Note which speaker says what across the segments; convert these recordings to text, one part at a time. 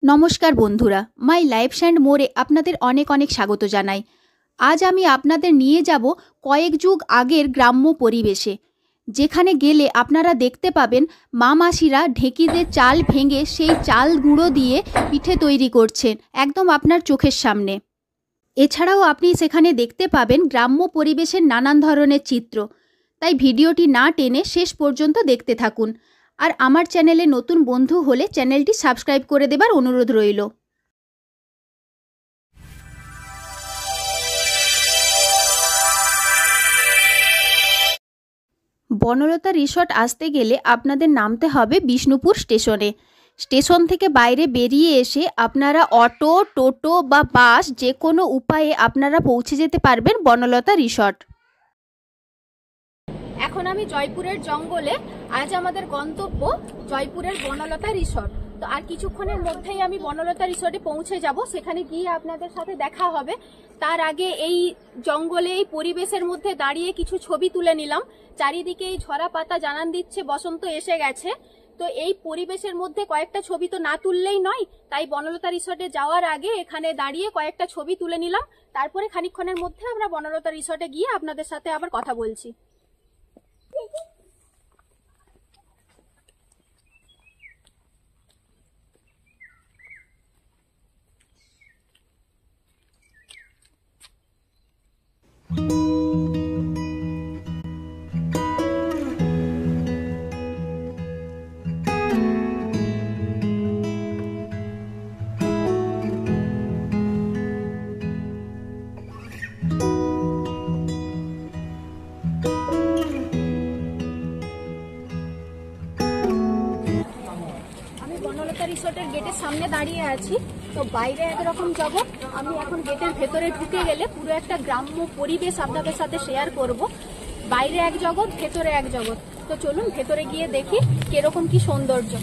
Speaker 1: নমস্কার বন্ধুরা, মাই lives and মোরে আপনাদের অনেক অনেক স্বাগত জানাই। আজ আমি আপনাদের নিয়ে যাব কয়েক যুগ আগের গ্রাম্য পরিবেশে, যেখানে গেলে আপনারা দেখতে পাবেন মা মাসিরা ঢেঁকিতে চাল ভেঙে সেই চাল গুঁড়ো দিয়ে পিঠে তৈরি করছেন একদম আপনার চোখের সামনে। এছাড়াও আপনি সেখানে দেখতে পাবেন গ্রাম্য পরিবেশের নানান ধরনের চিত্র। তাই ভিডিওটি না টেনে শেষ পর্যন্ত দেখতে থাকুন। আর আমার চ্যানেলে নতুন বন্ধু হলে চ্যানেলটি সাবস্ক্রাইব করে দেবার অনুরোধ রইল। বনলতা রিসর্ট আসতে গেলে আপনাদের নামতে হবে বিষ্ণুপুর স্টেশনে। স্টেশন থেকে বাইরে বেরিয়ে এসে আপনারা অটো, টোটো বা বাস যে কোনো উপায়ে আপনারা পৌঁছে যেতে পারবেন বনলতা রিসর্ট। এখন আমি জয়পুরের জঙ্গলে, আজ আমাদের গন্তব্য জয়পুরের বনলতা রিসর্ট। তো আর কিছুক্ষণের মধ্যেই আমি বনলতা রিসর্টে পৌঁছে যাব, সেখানে গিয়ে আপনাদের সাথে দেখা হবে। তার আগে এই জঙ্গলে এই পরিবেশের মধ্যে দাঁড়িয়ে কিছু ছবি তুলে নিলাম। চারিদিকে এই ঝরা পাতা জানান দিচ্ছে বসন্ত এসে গেছে। তো এই পরিবেশের মধ্যে কয়েকটা ছবি তো না তুললেই নয়, তাই বনলতা রিসর্টে যাওয়ার আগে এখানে দাঁড়িয়ে কয়েকটা ছবি তুলে নিলাম। তারপরে খানিকক্ষণের মধ্যে আমরা বনলতা রিসর্টে গিয়ে আপনাদের সাথে আবার কথা বলছি। রিসর্টের গেটের সামনে দাঁড়িয়ে আছি। তো বাইরে একরকম জগৎ, আমি এখন গেটের ভেতরে ঢুকে গেলে পুরো একটা গ্রাম্য পরিবেশ আপনাদের সাথে শেয়ার করব। বাইরে এক জগৎ, ভেতরে এক জগৎ। তো চলুন ভেতরে গিয়ে দেখি কিরকম কি সৌন্দর্য।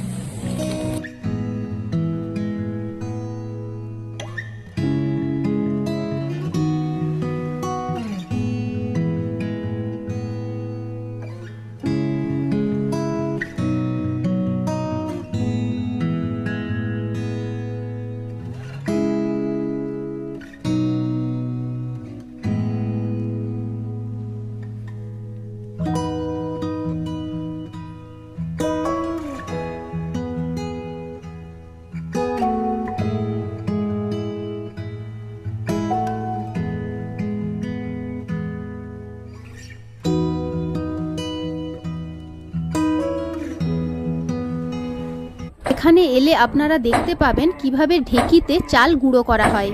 Speaker 1: এখানে এলে আপনারা দেখতে পাবেন কিভাবে ঢেঁকিতে চাল গুঁড়ো করা হয়।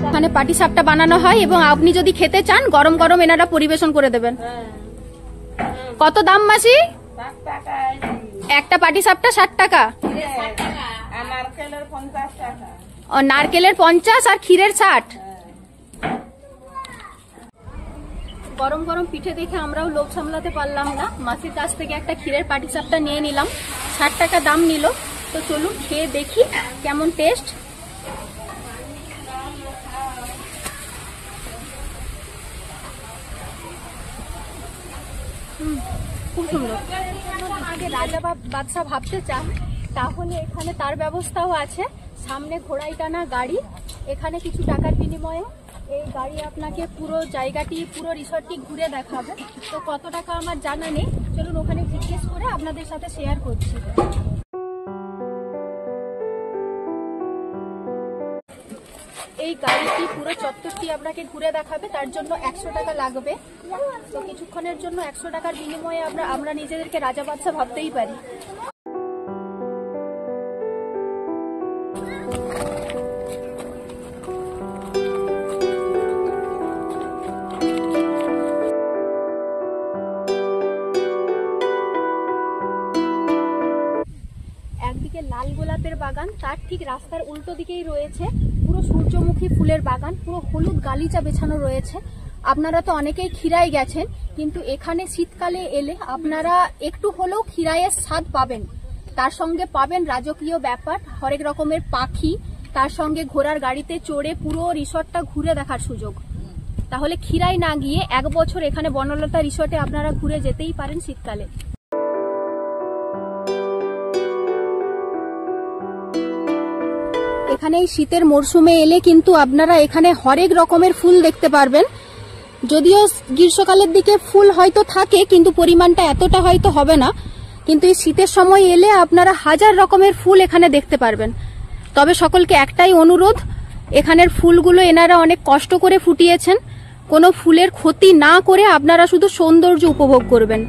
Speaker 1: এখানে পাটিসাপটা বানানো হয় এবং আপনি যদি খেতে চান গরম গরম এনারা পরিবেশন করে দেবেন। কত দাম মাসি? একটা পাটিসাপটা 60 টাকা। নারকেলের 50 আর ক্ষীরের 60। গরম গরম পিঠে দেখে আমরাও লোভ সামলাতে পারলাম না, মাসির কাছ থেকে একটা ক্ষীরের পাটিসাপটা নিয়ে নিলাম। 60 টাকা দাম নিল। তো চলুন খেয়ে দেখি কেমন টেস্ট। খুব সুন্দর। আগে রাজা বা বাদশা ভাবতে চান তাহলে এখানে তার ব্যবস্থাও আছে। সামনে ঘোড়ায় টানা গাড়ি, এখানে কিছু টাকার বিনিময়ে এই গাড়ি আপনাকে পুরো জায়গাটি, পুরো রিসর্টটি ঘুরে দেখাবে। তো কত টাকা আমার জানা নেই, চলুন ওখানে জিজ্ঞেস করে আপনাদের সাথে শেয়ার করছি। এই গাড়িটি পুরো চত্বরটি আপনাকে ঘুরে দেখাবে, তার জন্য 100 টাকা লাগবে। তো কিছুক্ষণের জন্য 100 টাকার বিনিময়ে আমরা নিজেদেরকে রাজা বাদশা ভাবতেই পারি। একদিকে লাল গোলাপের বাগান, তার ঠিক রাস্তার উল্টো দিকেই রয়েছে পুরো সূর্যমুখী ফুলের বাগান, পুরো হলুদ গালিচা বেছানো রয়েছে। আপনারা তো অনেকেই ক্ষীরায় গেছেন, কিন্তু এখানে শীতকালে এলে আপনারা একটু হলেও ক্ষীরায়ের স্বাদ পাবেন। তার সঙ্গে পাবেন রাজকীয় ব্যাপার, হরেক রকমের পাখি, তার সঙ্গে ঘোড়ার গাড়িতে চড়ে পুরো রিসর্টটা ঘুরে দেখার সুযোগ। তাহলে ক্ষীরায় না গিয়ে এক বছর এখানে বনলতা রিসর্টে আপনারা ঘুরে যেতেই পারেন শীতকালে। এখানে এই শীতের মরশুমে এলে কিন্তু আপনারা এখানে হরেক রকমের ফুল দেখতে পারবেন। যদিও গ্রীষ্মকালের দিকে ফুল হয়তো থাকে কিন্তু পরিমাণটা এতটা হয়তো হবে না, কিন্তু এই শীতের সময় এলে আপনারা হাজার রকমের ফুল এখানে দেখতে পারবেন। তবে সকলকে একটাই অনুরোধ, এখানের ফুলগুলো এনারা অনেক কষ্ট করে ফুটিয়েছেন, কোনো ফুলের ক্ষতি না করে আপনারা শুধু সৌন্দর্য উপভোগ করবেন।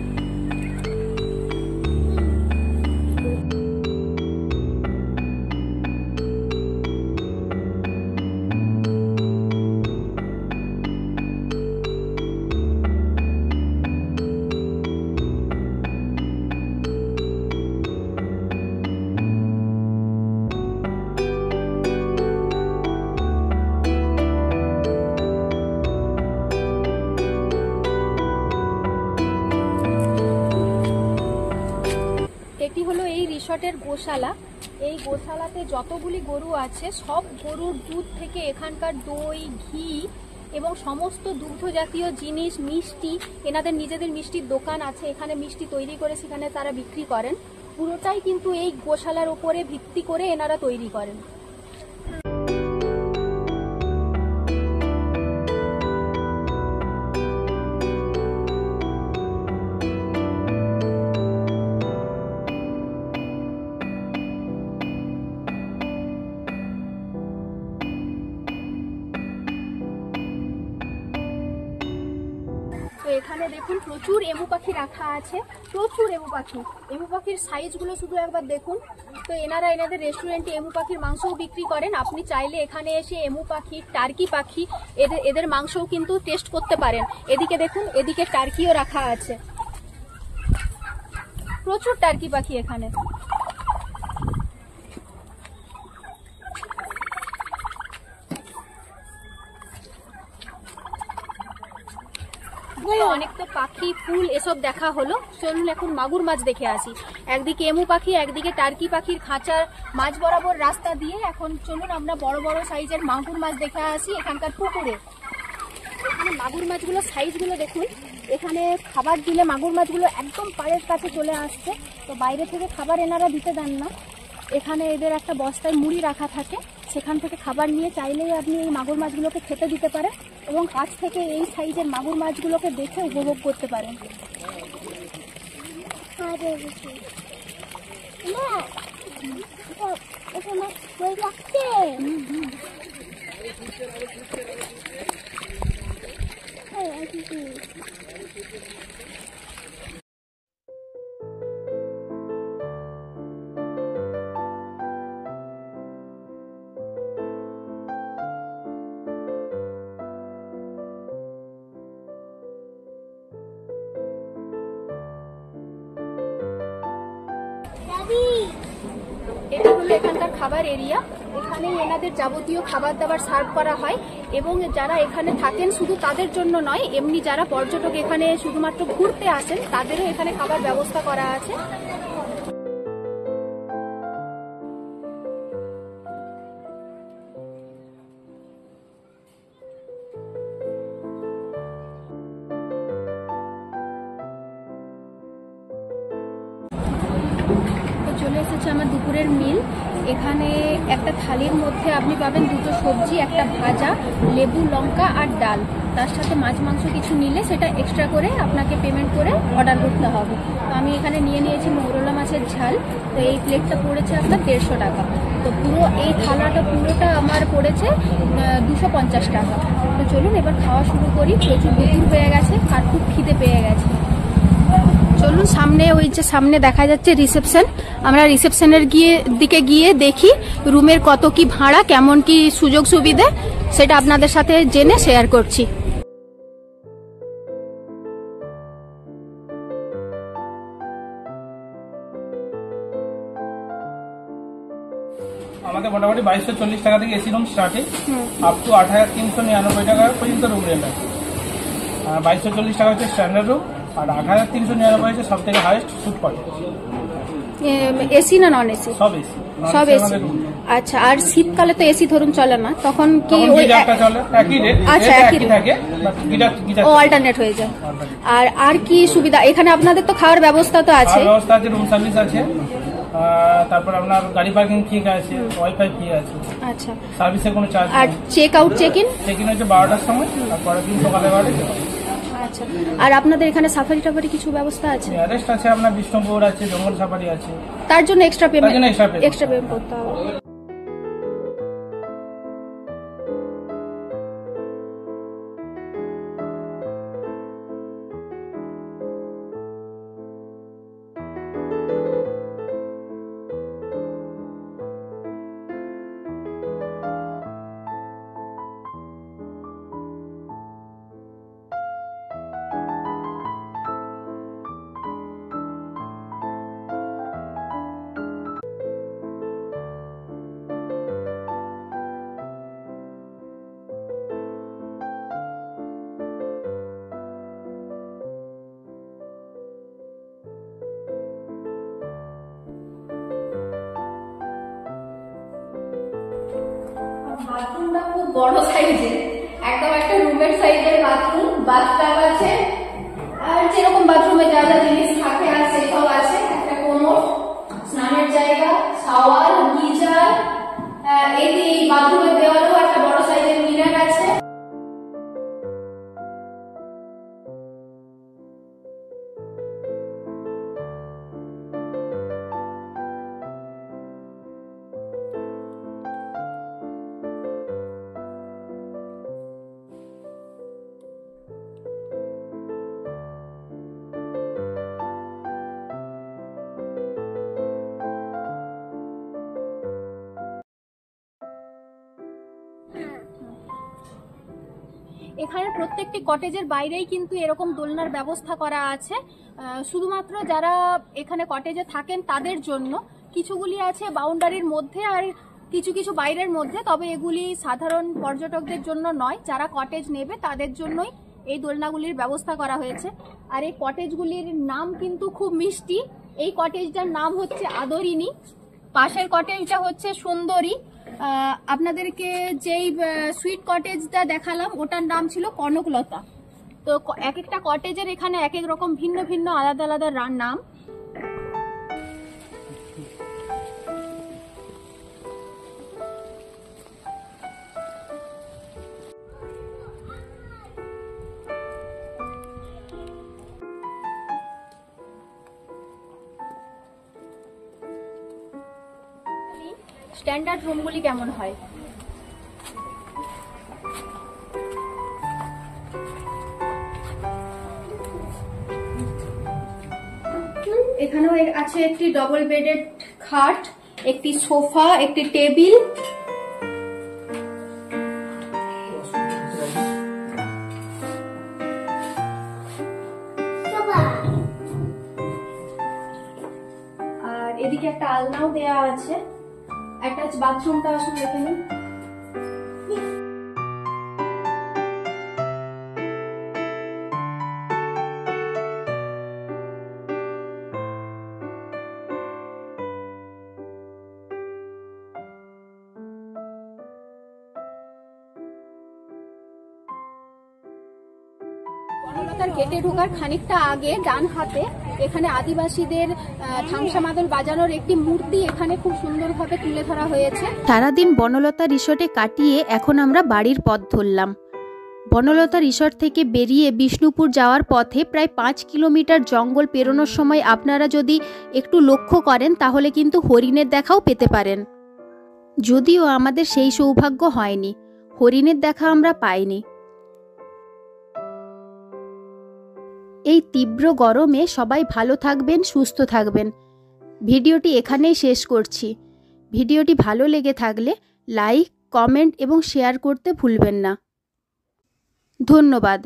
Speaker 1: এটি হলো এই রিসর্টের গোশালা। এই গোশালাতে যতগুলি গরু আছে সব গরুর দুধ থেকে এখানকার দই, ঘি এবং সমস্ত দুগ্ধ জাতীয় জিনিস, মিষ্টি, এনাদের নিজেদের মিষ্টির দোকান আছে, এখানে মিষ্টি তৈরি করে সেখানে তারা বিক্রি করেন। পুরোটাই কিন্তু এই গোশালার উপরে ভিত্তি করে এনারা তৈরি করেন। এখানে দেখুন প্রচুর এমু পাখি রাখা আছে, প্রচুর এমু পাখি। এমু পাখির সাইজগুলো শুধু একবার দেখুন। তো এনাদের রেস্টুরেন্টে এমু পাখির মাংসও বিক্রি করেন। আপনি চাইলে এখানে এসে এমু পাখি, টার্কি পাখি এদের মাংসও কিন্তু টেস্ট করতে পারেন। এদিকে দেখুন, এদিকে টার্কিও রাখা আছে, প্রচুর টার্কি পাখি এখানে। অনেক তো পাখি, ফুল এসব দেখা হলো, চলুন এখন মাগুর মাছ দেখে আসি। একদিকে এমু পাখি, একদিকে টার্কি পাখির খাঁচার মাছ বরাবর রাস্তা দিয়ে এখন চলুন আমরা বড় বড় সাইজের মাগুর মাছ দেখে আসি এখানকার পুকুরে। এখানে মাগুর মাছগুলো সাইজগুলো দেখুন। এখানে খাবার দিলে মাগুর মাছগুলো একদম পাড়ের কাছে চলে আসছে। তো বাইরে থেকে খাবার এনারা দিতে দেন না, এখানে এদের একটা বস্তায় মুড়ি রাখা থাকে, সেখান থেকে খাবার নিয়ে চাইলেই আপনি এই মাগুর মাছগুলোকে খেতে দিতে পারেন এবং কাছ থেকে এই সাইজের মাগুর মাছগুলোকে দেখে উপভোগ করতে পারেন। এটি হলো এখানকার খাবার এরিয়া। এখানেই এনাদের যাবতীয় খাবার দাবার সার্ভ করা হয় এবং যারা এখানে থাকেন শুধু তাদের জন্য নয়, এমনি যারা পর্যটক এখানে শুধুমাত্র ঘুরতে আসেন তাদেরও এখানে খাবার ব্যবস্থা করা আছে। চলে এসেছে আমার দুপুরের মিল। এখানে একটা থালির মধ্যে আপনি পাবেন দুটো সবজি, একটা ভাজা, লেবু, লঙ্কা আর ডাল। তার সাথে মাছ মাংস কিছু নিলে সেটা এক্সট্রা করে আপনাকে পেমেন্ট করে অর্ডার করতে হবে। তো আমি এখানে নিয়ে নিয়েছি মৌরলা মাছের ঝাল। তো এই প্লেটটা পড়েছে আপনার 150 টাকা। তো পুরো এই থালাটা পুরোটা আমার পড়েছে 250 টাকা। তো চলুন এবার খাওয়া শুরু করি। প্রচুর দুপুর হয়ে গেছে আর খুব খিদে পেয়ে গেছে। চলুন সামনে, ওই যে সামনে দেখা যাচ্ছে রিসেপশন, আমরা রিসেপশনের দিকে গিয়ে দেখি রুমের কত কি ভাড়া, কেমন কি সুযোগ সুবিধে, সেটা আপনাদের সাথে জেনে শেয়ার করছি।
Speaker 2: আমাদের মোটামুটি 2240 টাকা থেকে AC room starting up to 8399 টাকা পর্যন্ত রুম রেন্ট আছে। 2240 টাকা হচ্ছে স্ট্যান্ডার্ড রুম আর 8399 হচ্ছে সব থেকে হাইয়েস্ট সুট কট।
Speaker 1: এসি না নন এসি?
Speaker 2: সব এসি।
Speaker 1: সব এসি। আচ্ছা, আর শীতকালে তো এসি ধরুন চলে না, তখন কি
Speaker 2: ওই একটা চলে একই রেট?
Speaker 1: আচ্ছা, একই
Speaker 2: থাকে,
Speaker 1: ও অল্টারনেট হয়ে যায়। আর কি সুবিধা এখানে? আপনাদের তো খাওয়ার ব্যবস্থা তো আছে?
Speaker 2: ব্যবস্থা আছে, রুম সার্ভিস আছে, তারপর আপনার গাড়ি পার্কিং ফি আছে, ওয়াইফাই ফি আছে।
Speaker 1: আচ্ছা,
Speaker 2: সার্ভিসের কোনো চার্জ
Speaker 1: আর check out check in?
Speaker 2: Check in হচ্ছে 12টার সময়, আর পরের দিন সকালে 12টায়।
Speaker 1: আচ্ছা, আর আপনাদের এখানে সাফারি টাফারি কিছু ব্যবস্থা আছে?
Speaker 2: অ্যারেস্ট আছে, আপনার বিষ্ণুপুর আছে, জঙ্গল সাফারি আছে।
Speaker 1: তার জন্য এক্সট্রা পেমেন্ট
Speaker 2: এক্সট্রা
Speaker 1: করতে হবে। বাথরুমটা খুব বড় সাইজের, একদম একটা রুমের সাইজের বাথরুম, বাথটাব আছে, আর যেরকম বাথরুমে যা যা জিনিস থাকে আর সেসব আছে। একটা কোমোড, স্নানের জায়গা, শাওয়ার, গিজার, এই বাথরুমের দেওয়ালেও একটা বড় সাইজের মিরর আছে। এখানে প্রত্যেকটি কটেজের বাইরেই কিন্তু এরকম দোলনার ব্যবস্থা করা আছে, শুধুমাত্র যারা এখানে কটেজে থাকেন তাদের জন্য। কিছুগুলি আছে বাউন্ডারির মধ্যে আর কিছু কিছু বাইরের মধ্যে, তবে এগুলি সাধারণ পর্যটকদের জন্য নয়, যারা কটেজ নেবে তাদের জন্যই এই দোলনাগুলির ব্যবস্থা করা হয়েছে। আর এই কটেজগুলির নাম কিন্তু খুব মিষ্টি। এই কটেজটার নাম হচ্ছে আদরিনী, পাশের কটেজটা হচ্ছে সুন্দরী। আপনাদেরকে যেই সুইট কটেজটা দেখালাম ওটার নাম ছিল কনকলতা। তো এক একটা কটেজের এখানে এক এক রকম ভিন্ন ভিন্ন আলাদা আলাদা নাম। স্ট্যান্ডার্ড রুমগুলি কেমন হয়? এখানেও আছে একটি ডবল বেডেড খাট, একটি সোফা, একটি টেবিল। আর এদিকে একটা আলনাও দেয়া আছে। অ্যাটাচ বাথরুমটা আসুন দেখে নিন। বনলতার গেটে ঢোকার খানিকটা আগে ডান হাতে এখানে আদিবাসীদের ধামসা মাদল বাজানোর একটি মূর্তি এখানে খুব সুন্দরভাবে তুলে ধরা হয়েছে।
Speaker 3: সারাদিন বনলতা রিসর্টে কাটিয়ে এখন আমরা বাড়ির পথ ধরলাম। বনলতা রিসর্ট থেকে বেরিয়ে বিষ্ণুপুর যাওয়ার পথে প্রায় 5 কিলোমিটার জঙ্গল পেরোনোর সময় আপনারা যদি একটু লক্ষ্য করেন তাহলে কিন্তু হরিণের দেখাও পেতে পারেন। যদিও আমাদের সেই সৌভাগ্য হয়নি, হরিণের দেখা আমরা পাইনি। এই তীব্র গরমে সবাই ভালো থাকবেন, সুস্থ থাকবেন। ভিডিওটি এখানেই শেষ করছি। ভিডিওটি ভালো লেগে থাকলে লাইক, কমেন্ট এবং শেয়ার করতে ভুলবেন না। ধন্যবাদ।